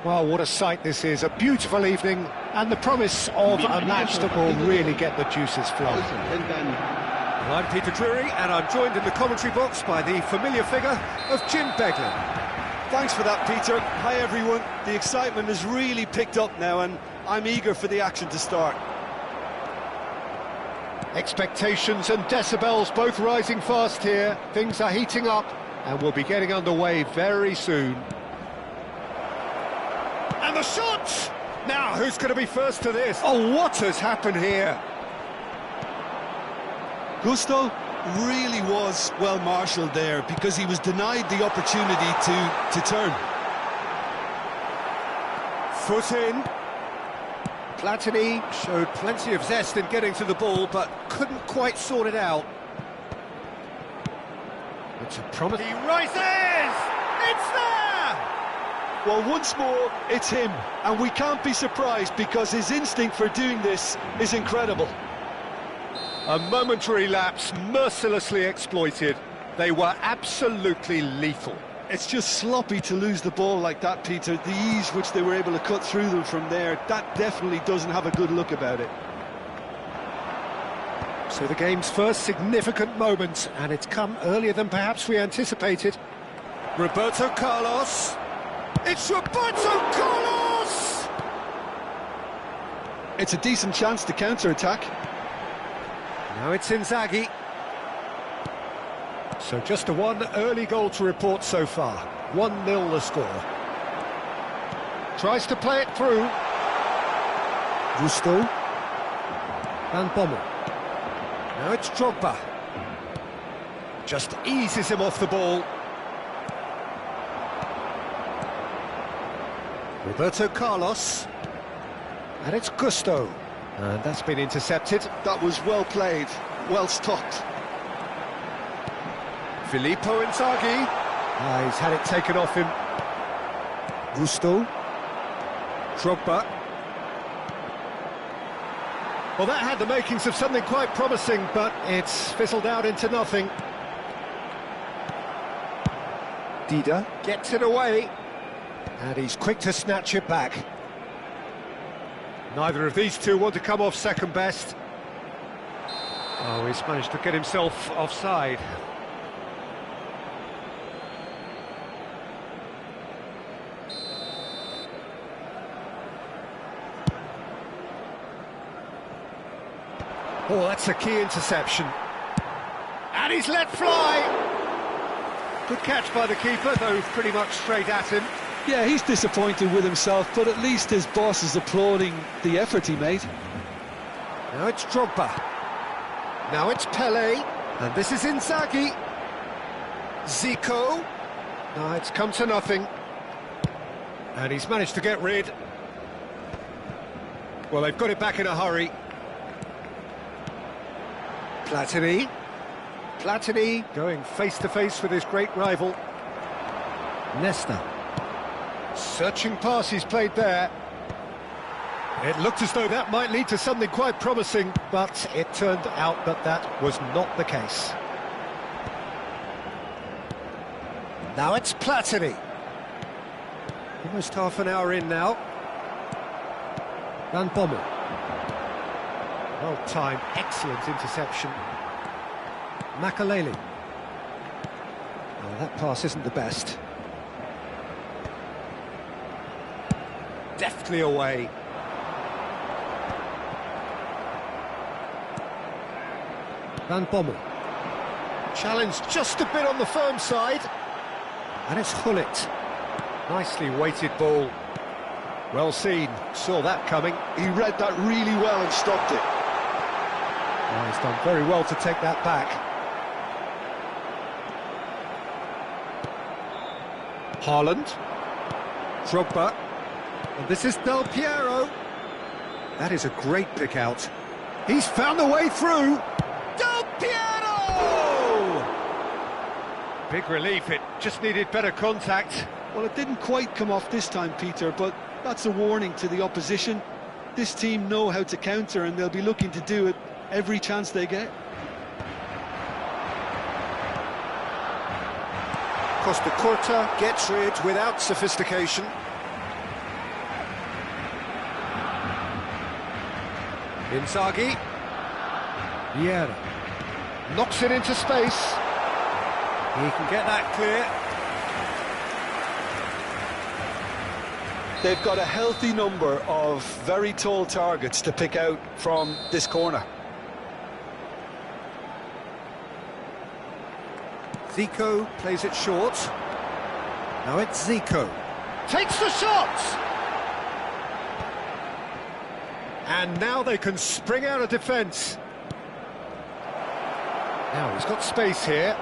Well, what a sight this is, a beautiful evening, and the promise of a match that will really get the juices flowing. Well, I'm Peter Drury, and I'm joined in the commentary box by the familiar figure of Jim Beglin. Thanks for that, Peter. Hi, everyone. The excitement has really picked up now, and I'm eager for the action to start. Expectations and decibels both rising fast here. Things are heating up, and we'll be getting underway very soon. And the shot! Now, who's going to be first to this? Oh, what has happened here? Gusto really was well marshalled there because he was denied the opportunity to turn. Foot in. Platini showed plenty of zest in getting to the ball, but couldn't quite sort it out. It's a promise. He rises! It's there! Well, once more, it's him, and we can't be surprised because his instinct for doing this is incredible. A momentary lapse, mercilessly exploited. They were absolutely lethal. It's just sloppy to lose the ball like that, Peter. The ease which they were able to cut through them from there, that definitely doesn't have a good look about it. So the game's first significant moment, and it's come earlier than perhaps we anticipated. Roberto Carlos. It's Roberto Carlos! It's a decent chance to counter-attack. Now it's Inzaghi. So just a one early goal to report so far. 1-0 the score. Tries to play it through. Gusto. Van Bommel. Now it's Drogba. Just eases him off the ball. Roberto Carlos. And it's Gusto. And that's been intercepted. That was well played, well stopped. Filippo Inzaghi. He's had it taken off him. Gusto. Drogba. Well, that had the makings of something quite promising, but it's fizzled out into nothing. Dida gets it away. And he's quick to snatch it back. Neither of these two want to come off second best. Oh, he's managed to get himself offside. Oh, that's a key interception. And he's let fly! Good catch by the keeper, though pretty much straight at him. Yeah, he's disappointed with himself, but at least his boss is applauding the effort he made. Now it's Drogba. Now it's Pele. And this is Inzaghi. Zico. No, it's come to nothing. And he's managed to get rid. Well, they've got it back in a hurry. Platini. Platini going face-to-face with his great rival. Nesta. Searching pass he's played there. It looked as though that might lead to something quite promising, but it turned out that that was not the case. Now it's Platini. Almost half an hour in now. Van Bommel. Well-timed, excellent interception. Makaleli. Well, that pass isn't the best. Deftly away. Van Bommel. Challenge just a bit on the firm side. And it's Hullet. Nicely weighted ball. Well seen. Saw that coming. He read that really well and stopped it. Oh, he's done very well to take that back. Haaland. Drogba. And this is Del Piero. That is a great pick out. He's found a way through. Del Piero! Big relief, it just needed better contact. Well, it didn't quite come off this time, Peter, but that's a warning to the opposition. This team know how to counter, and they'll be looking to do it every chance they get. Costa Curta gets rid without sophistication. Inzaghi. Vieira knocks it into space. He can get that clear. They've got a healthy number of very tall targets to pick out from this corner. Zico plays it short. Now it's Zico. Takes the shot! And now they can spring out of defence. Now he's got space here.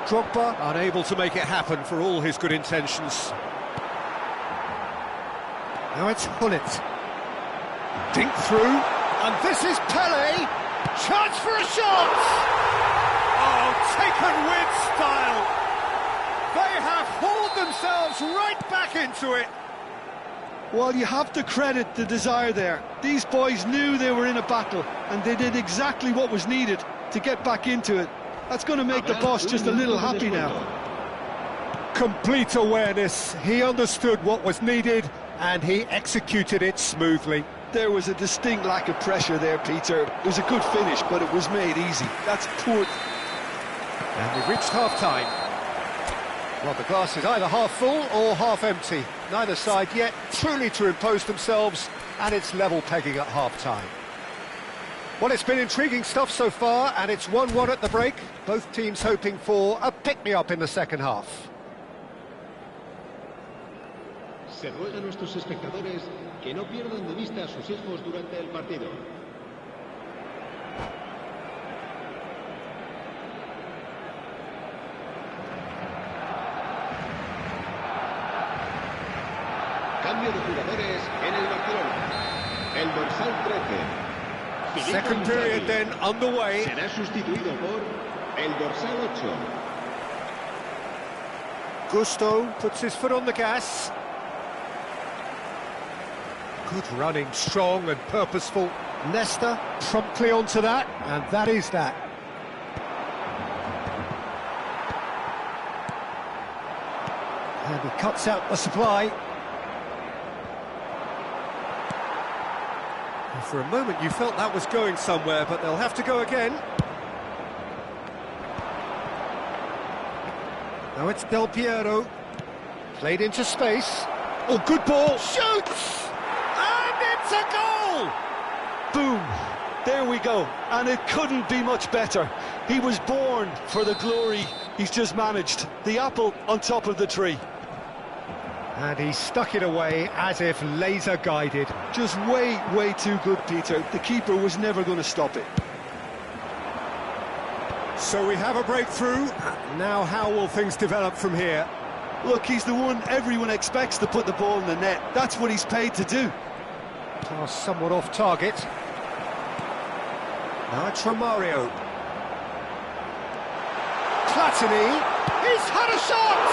Drogba unable to make it happen for all his good intentions. Now it's Hullet. Dink through, and this is Pele. Chance for a shot! Oh, taken with style. They have hauled themselves right back into it. Well, you have to credit the desire there. These boys knew they were in a battle, and they did exactly what was needed to get back into it. That's going to make the boss just a little happy now. Complete awareness. He understood what was needed, and he executed it smoothly. There was a distinct lack of pressure there, Peter. It was a good finish, but it was made easy. That's poor. And we've reached half-time. Well, the glass is either half full or half empty. Neither side yet truly to impose themselves, and it's level pegging at half-time. Well, it's been intriguing stuff so far, and it's 1-1 at the break. Both teams hoping for a pick-me-up in the second half. Se ruega a nuestros espectadores que no pierdan de vista a sus hijos durante el partido. Cambio de jugadores en el Barcelona. El dorsal 13. Second period then underway. Será sustituido por el dorsal 8. Gusto puts his foot on the gas. Good running, strong and purposeful. Nesta promptly onto that, and that is that. And he cuts out the supply. For a moment you felt that was going somewhere, but they'll have to go again. Now it's Del Piero. Played into space. Oh, good ball. Shoots! And it's a goal! Boom! There we go. And it couldn't be much better. He was born for the glory he's just managed. The apple on top of the tree. And he stuck it away as if laser-guided. Just way, way too good, Peter. The keeper was never going to stop it. So we have a breakthrough. Now how will things develop from here? Look, he's the one everyone expects to put the ball in the net. That's what he's paid to do. Pass somewhat off target. Now it's Romario. Platini. He's had a shot!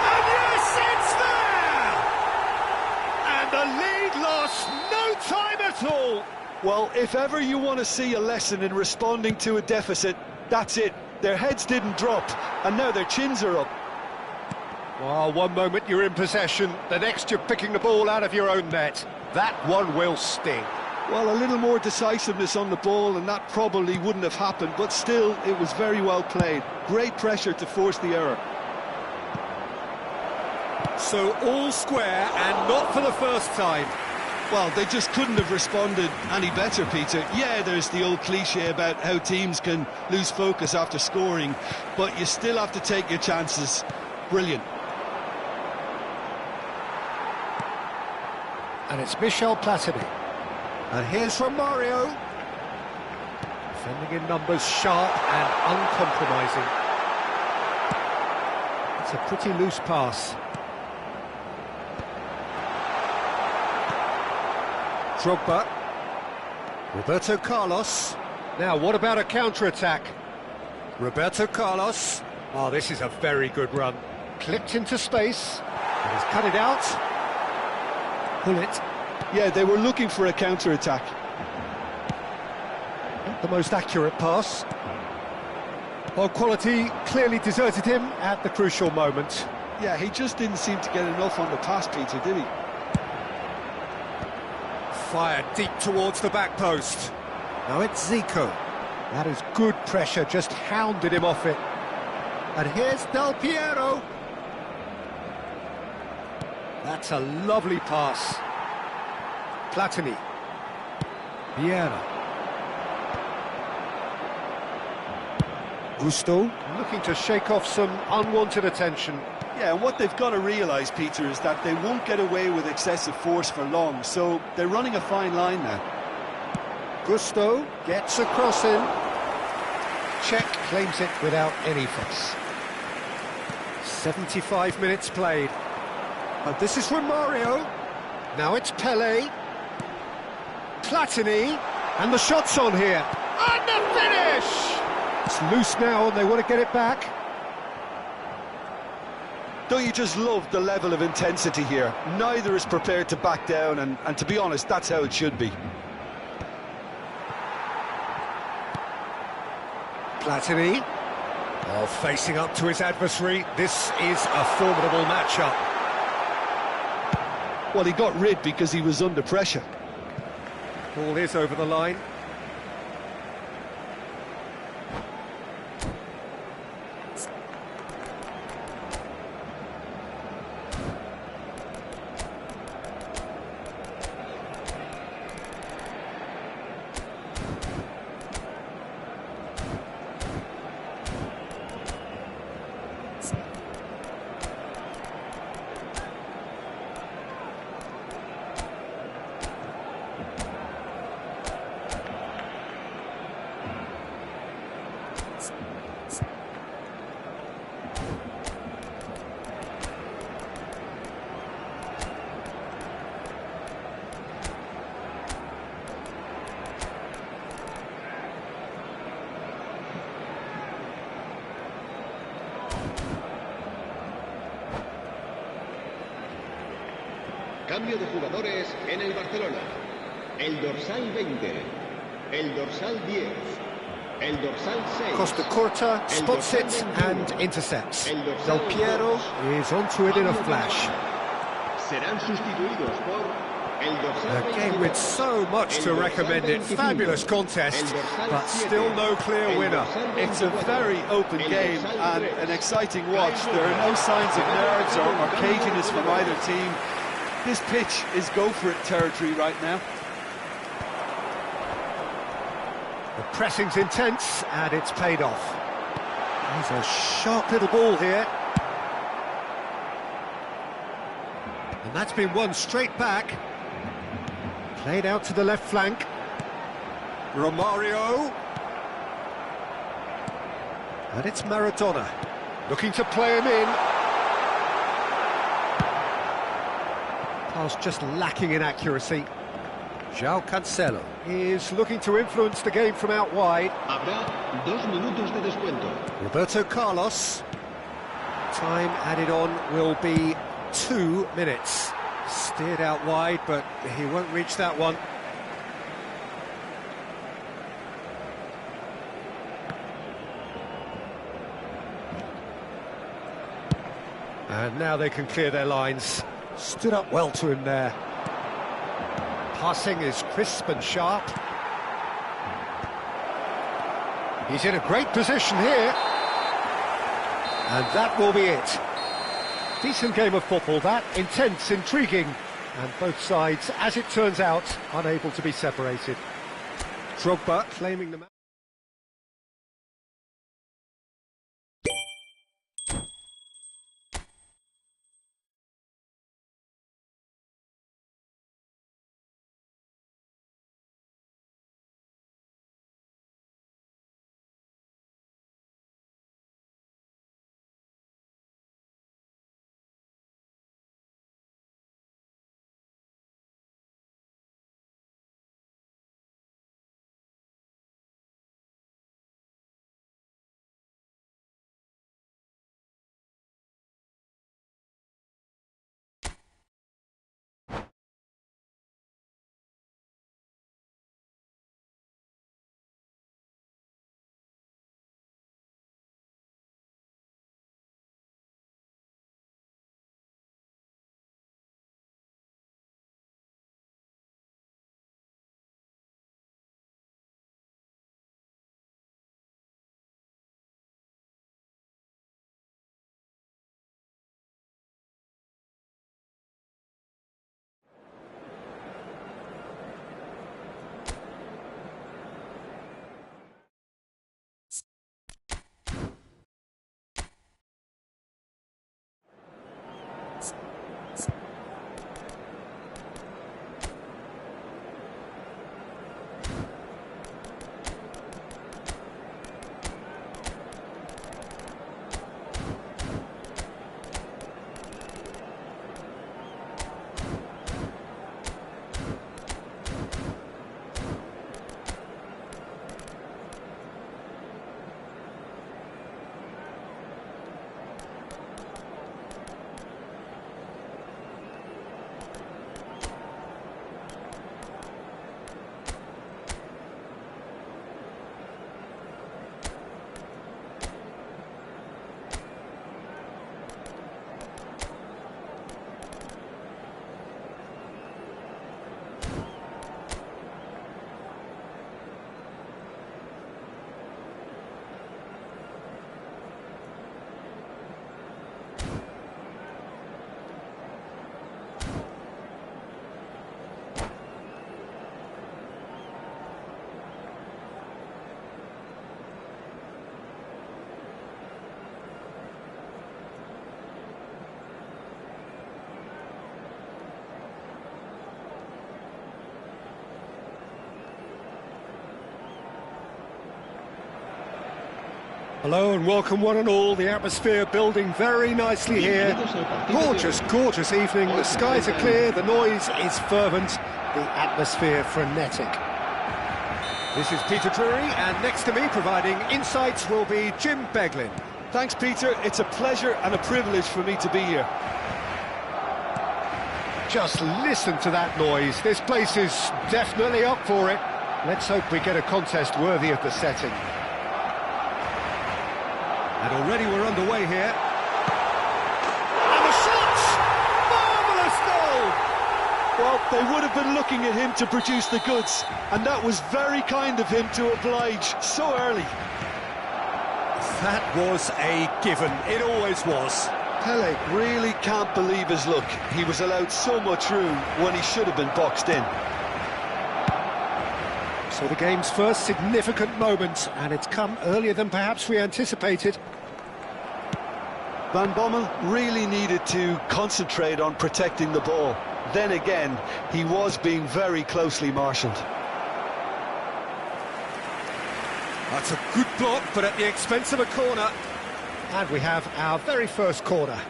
And yes, it's there! And the lead lost no time at all. Well, if ever you want to see a lesson in responding to a deficit, that's it. Their heads didn't drop, and now their chins are up. Well, one moment you're in possession, the next you're picking the ball out of your own net. That one will sting. Well, a little more decisiveness on the ball, and that probably wouldn't have happened, but still, it was very well played. Great pressure to force the error. So all square, and not for the first time. Well, they just couldn't have responded any better, Peter. Yeah, there's the old cliche about how teams can lose focus after scoring, but you still have to take your chances. Brilliant. And it's Vashil Bhavish. And here's Romario. Defending in numbers, sharp and uncompromising. It's a pretty loose pass. Drogba. Roberto Carlos. Now, what about a counter-attack? Roberto Carlos. Oh, this is a very good run. Clipped into space. And he's cut it out. Pull it. Yeah, they were looking for a counter-attack. Not the most accurate pass. Well, quality clearly deserted him at the crucial moment. Yeah, he just didn't seem to get enough on the pass, Peter, did he? Fired deep towards the back post. Now it's Zico. That is good pressure, just hounded him off it. And here's Del Piero. That's a lovely pass. Platini. Vieira. Gusto. Looking to shake off some unwanted attention. Yeah, and what they've got to realise, Peter, is that they won't get away with excessive force for long, so they're running a fine line now. Gusto gets a cross in. Czech claims it without any fuss. 75 minutes played. And this is from Mario. Now it's Pele. Platini. And the shot's on here. And the finish! It's loose now and they want to get it back. Don't you just love the level of intensity here? Neither is prepared to back down, and to be honest, that's how it should be. Platini. Oh, facing up to his adversary. This is a formidable matchup. Well, he got rid because he was under pressure. Ball is over the line. Cambio de jugadores en el Barcelona. El dorsal 20, el dorsal 10, el dorsal 6. Costa Corta spots it and intercepts. Del Piero is onto it in a flash. Serán sustituidos por el dorsal A game with so much to recommend it. Fabulous contest, but still no clear winner. It's a very open game and an exciting watch. There are no signs of nerves or caginess from either team. This pitch is go-for-it territory right now. The pressing's intense, and it's paid off. He's a sharp little ball here. And that's been won straight back. Played out to the left flank. Romario. And it's Maradona. Looking to play him in. Pass just lacking in accuracy. João Cancelo is looking to influence the game from out wide. Habrá 2 minutos de descuento. Roberto Carlos. Time added on will be 2 minutes. Steered out wide, but he won't reach that one. And now they can clear their lines. Stood up well to him there. Passing is crisp and sharp. He's in a great position here. And that will be it. Decent game of football, that. Intense, intriguing. And both sides, as it turns out, unable to be separated. Drogba claiming the match. Hello and welcome one and all. The atmosphere building very nicely here. Gorgeous, gorgeous evening. The skies are clear, the noise is fervent, the atmosphere frenetic. This is Peter Drury, and next to me providing insights will be Jim Beglin. Thanks, Peter. It's a pleasure and a privilege for me to be here. Just listen to that noise. This place is definitely up for it. Let's hope we get a contest worthy of the setting. And already we're underway here. And the shot! Marvellous goal! Well, they would have been looking at him to produce the goods, and that was very kind of him to oblige so early. That was a given. It always was. Pele really can't believe his luck. He was allowed so much room when he should have been boxed in. So the game's first significant moment, and it's come earlier than perhaps we anticipated. Van Bommel really needed to concentrate on protecting the ball. Then again, he was being very closely marshalled. That's a good block, but at the expense of a corner. And we have our very first corner.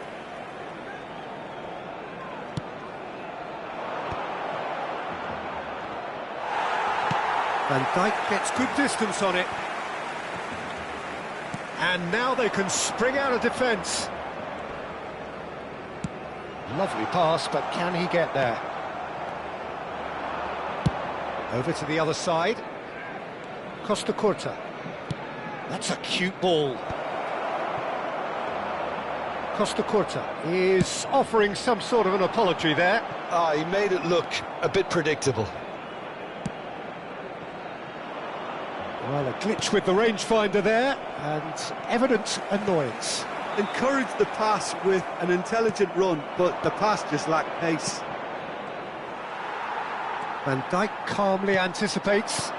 Van Dijk gets good distance on it. And now they can spring out of defence. Lovely pass, but can he get there? Over to the other side. Costa Curta. That's a cute ball. Costa Curta is offering some sort of an apology there. He made it look a bit predictable. Well, a glitch with the rangefinder there, and evident annoyance. Encouraged the pass with an intelligent run, but the pass just lacked pace. Van Dijk calmly anticipates.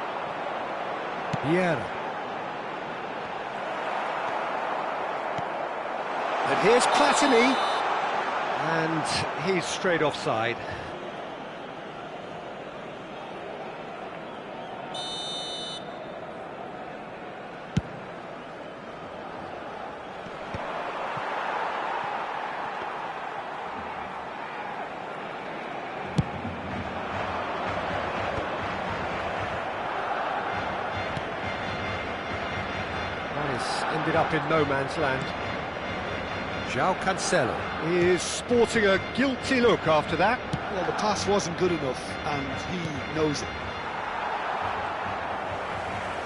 Vieira. And here's Platini, and he's straight offside. Ended up in no man's land. João Cancelo is sporting a guilty look after that. Well, the pass wasn't good enough, and he knows it.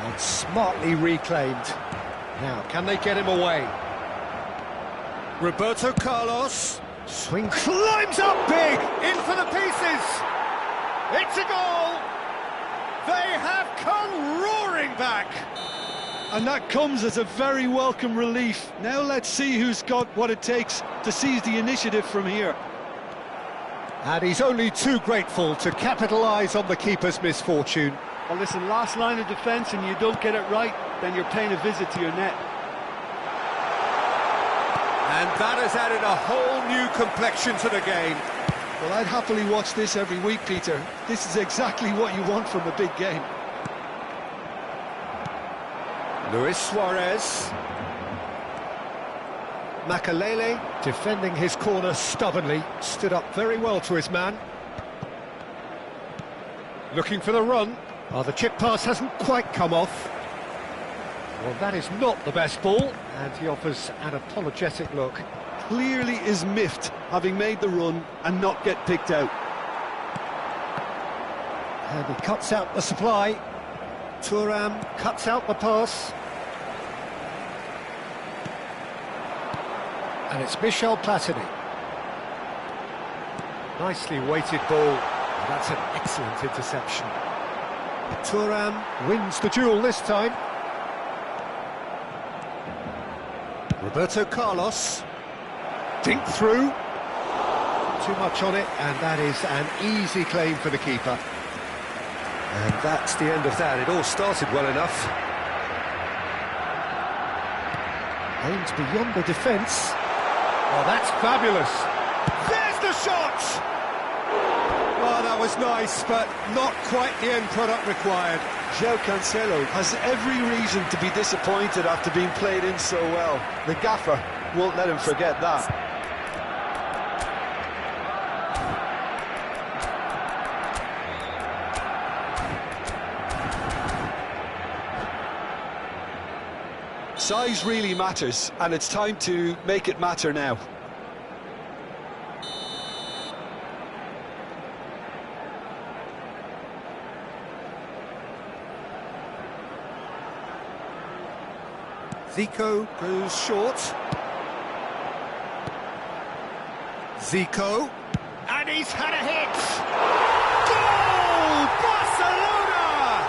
And smartly reclaimed. Now, can they get him away? Roberto Carlos. Swing climbs up big! In for the pieces! It's a goal! They have come roaring back! And that comes as a very welcome relief. Now let's see who's got what it takes to seize the initiative from here. And he's only too grateful to capitalise on the keeper's misfortune. Well, listen, last line of defence and you don't get it right, then you're paying a visit to your net. And that has added a whole new complexion to the game. Well, I'd happily watch this every week, Peter. This is exactly what you want from a big game. Luis Suarez. Makalele, defending his corner stubbornly, stood up very well to his man. Looking for the run. Oh, the chip pass hasn't quite come off. Well, that is not the best ball, and he offers an apologetic look. Clearly is miffed, having made the run and not get picked out. And he cuts out the supply. Thuram cuts out the pass. And it's Vashil Platini. Nicely weighted ball. That's an excellent interception. Thuram wins the duel this time. Roberto Carlos. Dink through. Too much on it, and that is an easy claim for the keeper. And that's the end of that. It all started well enough. Aimed beyond the defence. Oh, that's fabulous. There's the shot! Oh, that That was nice, but not quite the end product required. João Cancelo has every reason to be disappointed after being played in so well. The gaffer won't let him forget that. Size really matters, and it's time to make it matter now. Zico goes short. Zico. And he's had a hit! Goal! Barcelona!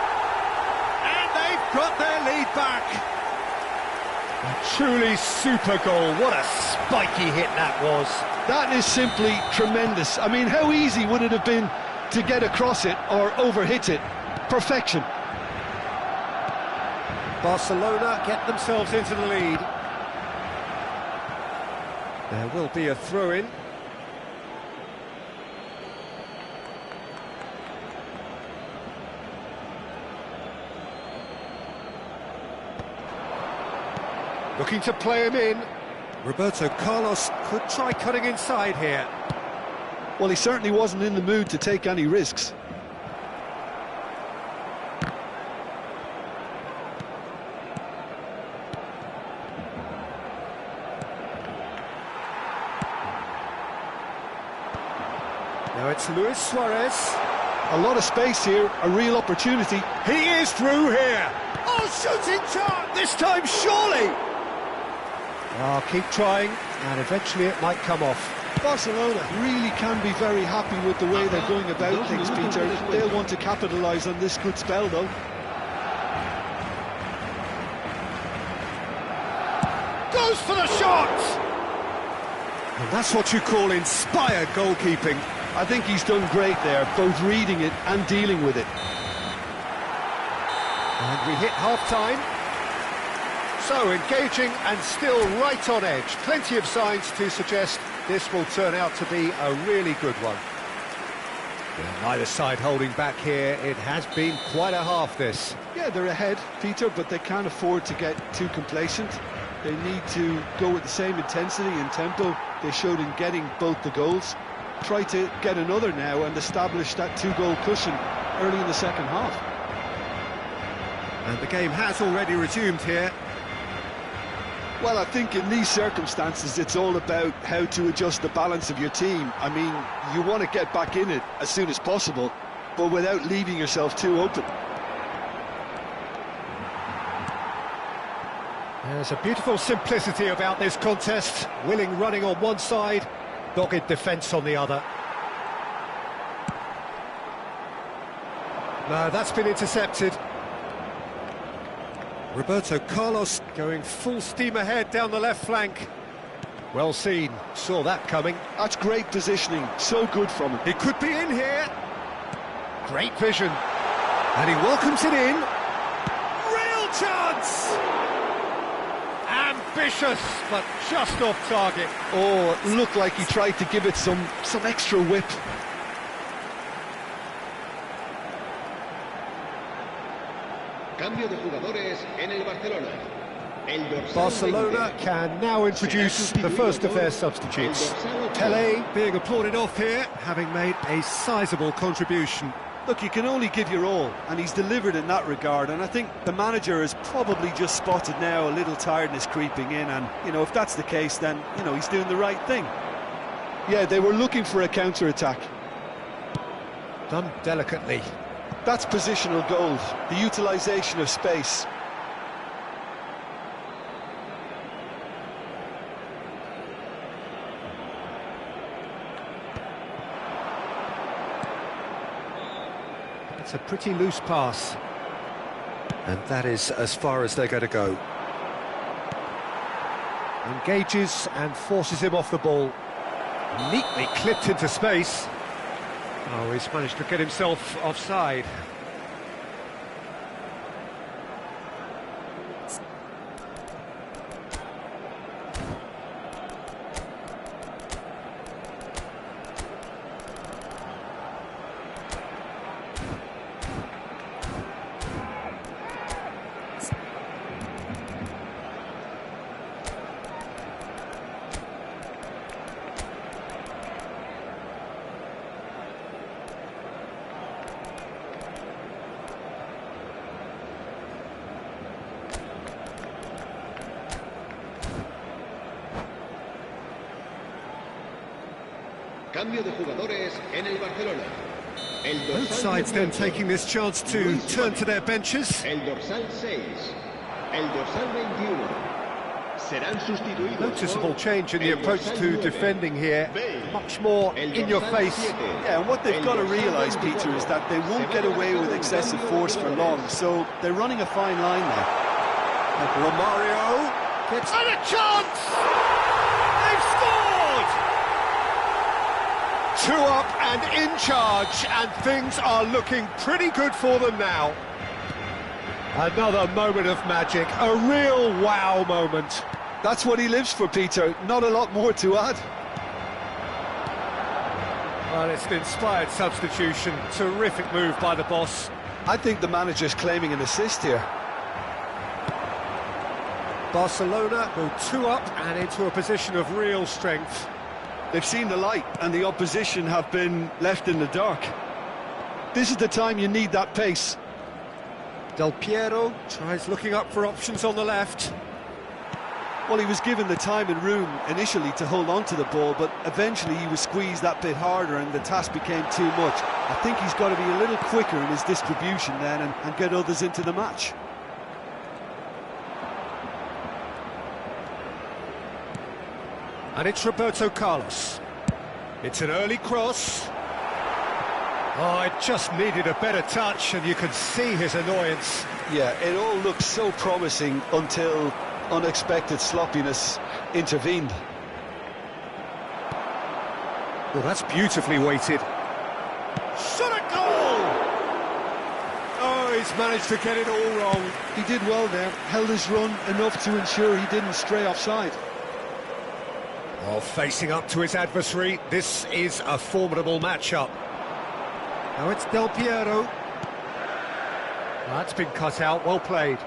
And they've got their lead back. A truly super goal. What a spiky hit that was. That is simply tremendous. I mean, how easy would it have been to get across it or overhit it? Perfection. Barcelona get themselves into the lead. There will be a throw-in. Looking to play him in. Roberto Carlos could try cutting inside here. Well, he certainly wasn't in the mood to take any risks. Now it's Luis Suarez. A lot of space here, a real opportunity. He is through here. Oh, shooting chance! This time, surely! Oh, keep trying, and eventually it might come off. Barcelona really can be very happy with the way they're going about things, Peter. They'll want to capitalise on this good spell, though. Goes for the shot! And that's what you call inspired goalkeeping. I think he's done great there, both reading it and dealing with it. And we hit half-time. So engaging and still right on edge. Plenty of signs to suggest this will turn out to be a really good one. Well, neither side holding back here. It has been quite a half, this. Yeah, they're ahead, Peter, but they can't afford to get too complacent. They need to go with the same intensity and tempo they showed in getting both the goals. Try to get another now and establish that two-goal cushion early in the second half. And the game has already resumed here. Well, I think in these circumstances it's all about how to adjust the balance of your team. I mean, you want to get back in it as soon as possible, but without leaving yourself too open. There's a beautiful simplicity about this contest. Willing running on one side, dogged defence on the other. No, that's been intercepted. Roberto Carlos going full steam ahead down the left flank. Well seen, saw that coming. That's great positioning, so good from him. He could be in here. Great vision. And he welcomes it in. Real chance! Ambitious, but just off target. Oh, it looked like he tried to give it some extra whip. Cambio de jugadores en el Barcelona. El dorsal Barcelona 20. can now introduce the first of their substitutes. Tele being applauded off here, having made a sizable contribution. Look, you can only give your all, and he's delivered in that regard, and I think the manager has probably just spotted now a little tiredness creeping in, and, you know, if that's the case, then, you know, he's doing the right thing. Yeah, they were looking for a counter-attack. Done delicately. That's positional goals, the utilisation of space. It's a pretty loose pass. And that is as far as they're going to go. Engages and forces him off the ball. Neatly clipped into space. Oh, he's managed to get himself offside. Cambio de jugadores en el Barcelona. El dorsal Both sides then 18, taking this chance to turn to their benches. El dorsal 6. El dorsal 21. Serán sustituidos. Noticeable por change in the el approach dorsal to 9. defending here. Bale. Much more El in your dorsal face. 7. Yeah, and what they've El got to dorsal realise, 24. Peter, is that they won't Se get va away with marcando un excessive cambio de force for jugadores. long, so they're running a fine line there. Romario gets... And a chance! They've scored! 2 up and in charge, and things are looking pretty good for them now. Another moment of magic, a real wow moment. That's what he lives for, Peter. Not a lot more to add. Well, it's an inspired substitution. Terrific move by the boss. I think the manager's claiming an assist here. Barcelona go 2 up and into a position of real strength. They've seen the light, and the opposition have been left in the dark. This is the time you need that pace. Del Piero tries looking up for options on the left. Well, he was given the time and room initially to hold on to the ball, but eventually he was squeezed that bit harder and the task became too much. I think he's got to be a little quicker in his distribution then and get others into the match. And it's Roberto Carlos. It's an early cross. Oh, it just needed a better touch, and you could see his annoyance. Yeah, it all looked so promising until unexpected sloppiness intervened. Well, that's beautifully weighted. Shot a goal! Oh, he's managed to get it all wrong. He did well there, held his run enough to ensure he didn't stray offside. Oh, facing up to his adversary, this is a formidable matchup. Now it's Del Piero. That's been cut out, well played.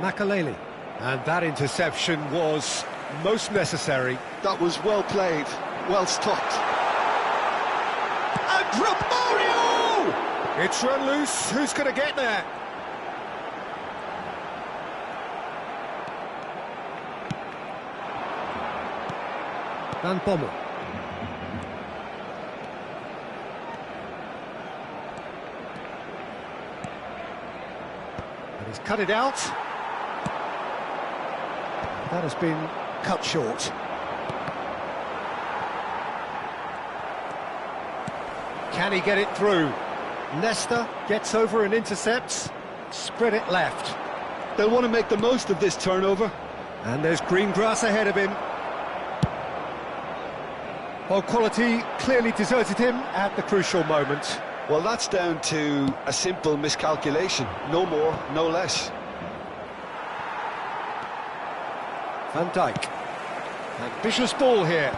Makaleli. And that interception was most necessary. That was well played, well stopped. And Romario! It's run loose, who's going to get there? Van Bommel. And he's cut it out. That has been cut short. Can he get it through? Nesta gets over and intercepts. Spread it left. They'll want to make the most of this turnover. And there's green grass ahead of him. Well, quality clearly deserted him at the crucial moment. Well, that's down to a simple miscalculation. No more, no less. Van Dijk. Ambitious ball here.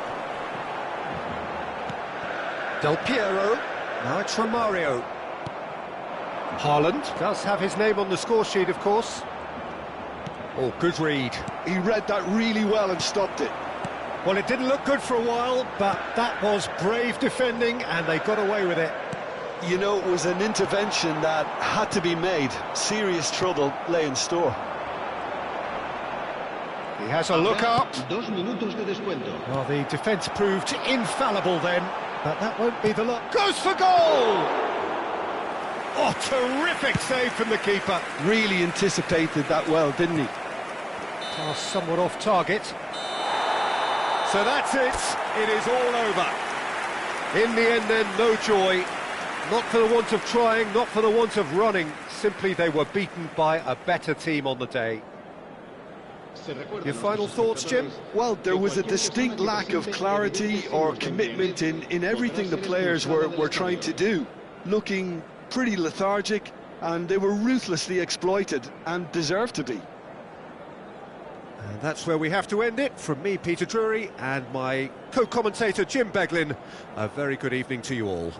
Del Piero. Now it's Romario. Haaland does have his name on the score sheet, of course. Oh, good read. He read that really well and stopped it. Well, it didn't look good for a while, but that was brave defending, and they got away with it. You know, it was an intervention that had to be made. Serious trouble lay in store. He has a look up. 2 minutos de descuento. Well, the defence proved infallible then, but that won't be the luck. Goes for goal! Oh, terrific save from the keeper. Really anticipated that well, didn't he? Pass somewhat off target. So that's it. It is all over. In the end then, no joy. Not for the want of trying, not for the want of running. Simply they were beaten by a better team on the day. Your final thoughts, Jim? Well, there was a distinct lack of clarity or commitment in everything the players were trying to do. Looking pretty lethargic, and they were ruthlessly exploited, and deserved to be. And that's where we have to end it. From me, Peter Drury, and my co-commentator, Jim Beglin, a very good evening to you all.